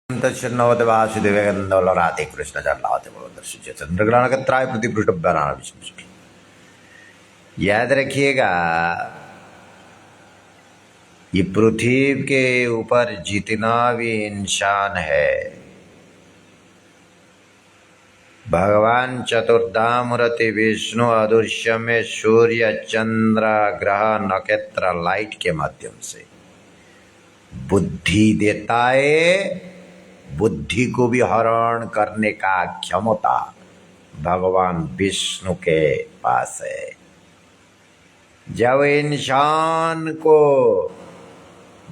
तच्छन्नवत वासुदेवगंधवल राधे कृष्ण चरणावत दर्शित चंद्रग्रहण कत्राय प्रतिपृष्ठ विष्णु। याद रखिएगा, ये पृथ्वी के ऊपर जितना भी इंसान है, भगवान चतुर्धामूर्ति विष्णु अदृश्य में सूर्य चंद्र ग्रह नक्षत्र लाइट के माध्यम से बुद्धि देता है। बुद्धि को भी हरण करने का क्षमता भगवान विष्णु के पास है। जब इंसान को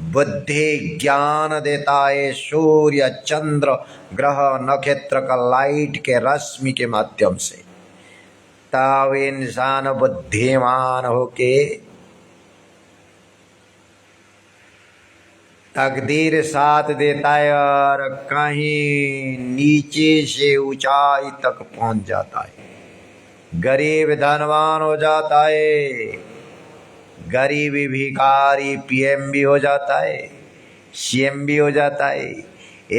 बुद्धि ज्ञान देता है सूर्य चंद्र ग्रह नक्षत्र का लाइट के रश्मि के माध्यम से, तब इंसान बुद्धिमान होके तकदीर साथ देता है और कहीं नीचे से ऊंचाई तक पहुंच जाता है। गरीब धनवान हो जाता है, गरीब भिखारी पीएम भी हो जाता है, सीएम भी हो जाता है,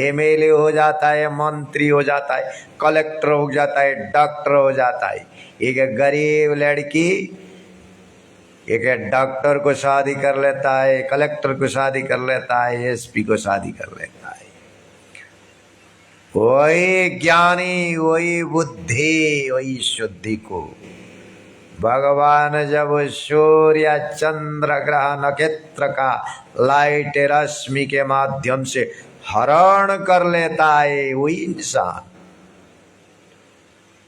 एमएलए हो जाता है, मंत्री हो जाता है, कलेक्टर हो जाता है, डॉक्टर हो जाता है। एक गरीब लड़की एक डॉक्टर को शादी कर लेता है, कलेक्टर को शादी कर लेता है, एसपी को शादी कर लेता है। वही ज्ञानी, वही बुद्धि, वही शुद्धि को भगवान जब सूर्य चंद्र ग्रह नक्षत्र का लाइट रश्मि के माध्यम से हरण कर लेता है, वही इंसान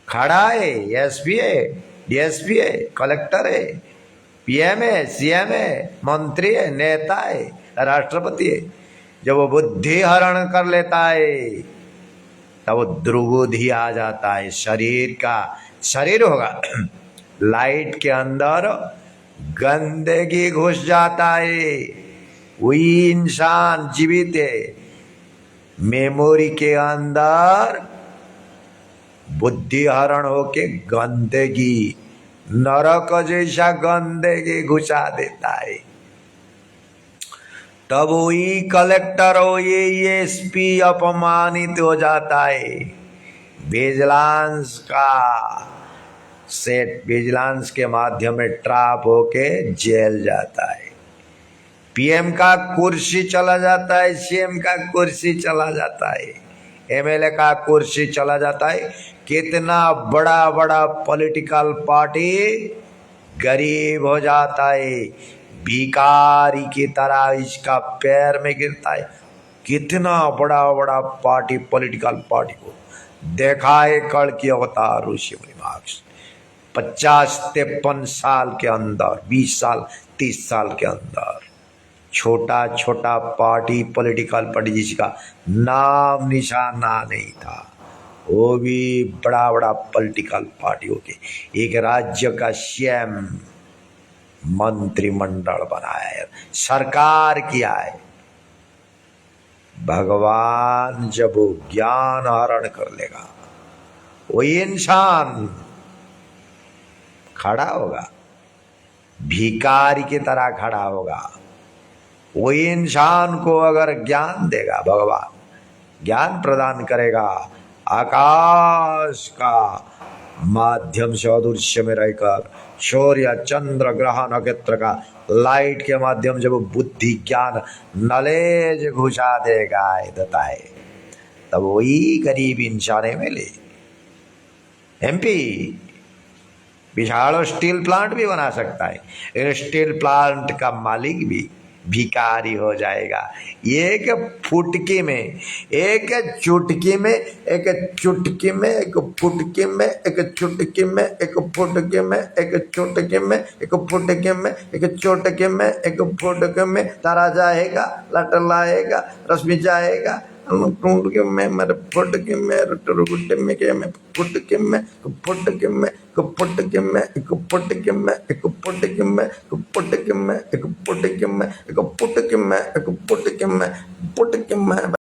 खड़ा है, एसपी है, डीएसपी है, कलेक्टर है, पीएम है, सीएम है, मंत्री है, नेता है, राष्ट्रपति है। जब वो बुद्धि हरण कर लेता है तब वो दुर्बुद्धि आ जाता है। शरीर होगा लाइट के अंदर गंदगी घुस जाता है, वही इंसान जीवित है। मेमोरी के अंदर बुद्धि हरण होके गंदगी, नरक जैसा गंदगी घुसा देता है। तब वही कलेक्टर हो, ये एसपी अपमानित हो जाता है। विजिलेंस का सेट, विजिलेंस के माध्यम में ट्रैप होके जेल जाता है। पीएम का कुर्सी चला जाता है, सीएम का कुर्सी चला जाता है, एमएलए का कुर्सी चला जाता है। कितना बड़ा बड़ा पॉलिटिकल पार्टी गरीब हो जाता है, भिखारी की तरह इसका पैर में गिरता है। कितना बड़ा बड़ा पार्टी, पॉलिटिकल पार्टी को देखा है कल की अवतार ऋषि मुनि 50-53 साल के अंदर, 20 साल 30 साल के अंदर छोटा छोटा पार्टी, पॉलिटिकल पार्टी जिसका नाम निशाना नहीं था, वो भी बड़ा बड़ा पॉलिटिकल पार्टी होके एक राज्य का सीएम, मंत्रिमंडल बनाया है, सरकार किया है। भगवान जब वो ज्ञान हरण कर लेगा, वही इंसान खड़ा होगा, भिखारी की तरह खड़ा होगा। वही इंसान को अगर ज्ञान देगा, भगवान ज्ञान प्रदान करेगा, आकाश का माध्यम से अदृश्य में रहकर सूर्य चंद्र ग्रह नक्षत्र का लाइट के माध्यम जब बुद्धि ज्ञान नॉलेज घुसा देता है, तब वही गरीब इंसान मिले। एमपी विशाल स्टील प्लांट भी बना सकता है, स्टील प्लांट का मालिक भी भिखारी हो जाएगा। एक फुटकी में, एक चुटकी में, एक चुटकी में, एक फुटकी में, एक चुटकी में, एक फुटकी में, एक चुटकी में, एक फुटकी में, एक चुटकी में, एक फुटकी में तारा जाएगा, लट लाएगा, रश्मि जाएगा, फुटकी में, मेरे फुटकी में, गुड्डे में, के में फुटकी में, फुटकी में, फुटकी में, एक फुटकी में, एक फुटकी में, एक फुटकी में, एक फुटकी में, एक फुटकी में, एक फुटकी में, फुटकी में